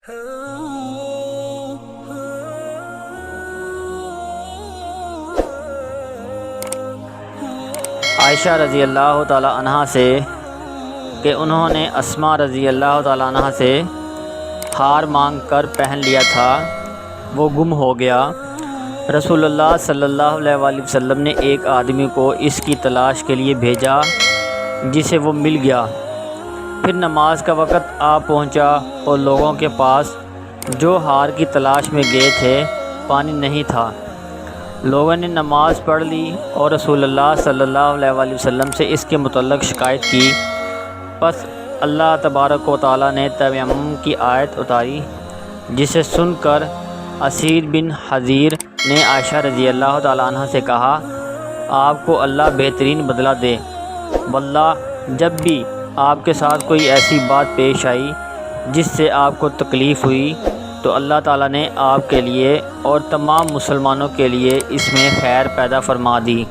عائشہ رضی اللہ تعالی عنہ سے کہ انہوں نے اسماء رضی اللہ تعالی عنہ سے ہار مانگ کر پہن لیا تھا، وہ گم ہو گیا۔ رسول اللہ صلی اللہ علیہ وآلہ وسلم نے ایک آدمی کو اس کی تلاش کے لیے بھیجا جسے وہ مل گیا۔ پھر نماز کا وقت آ پہنچا اور لوگوں کے پاس جو ہار کی تلاش میں گئے تھے پانی نہیں تھا۔ لوگوں نے نماز پڑھ لی اور رسول اللہ صلی اللہ علیہ وآلہ وسلم سے اس کے متعلق شکایت کی۔ پس اللہ تبارک و تعالیٰ نے تیمم کی آیت اتاری، جسے سن کر اسید بن حضیر نے عائشہ رضی اللہ تعالیٰ عنہ سے کہا، آپ کو اللہ بہترین بدلہ دے، واللہ جب بھی آپ کے ساتھ کوئی ایسی بات پیش آئی جس سے آپ کو تکلیف ہوئی تو اللہ تعالیٰ نے آپ کے لیے اور تمام مسلمانوں کے لیے اس میں خیر پیدا فرما دی۔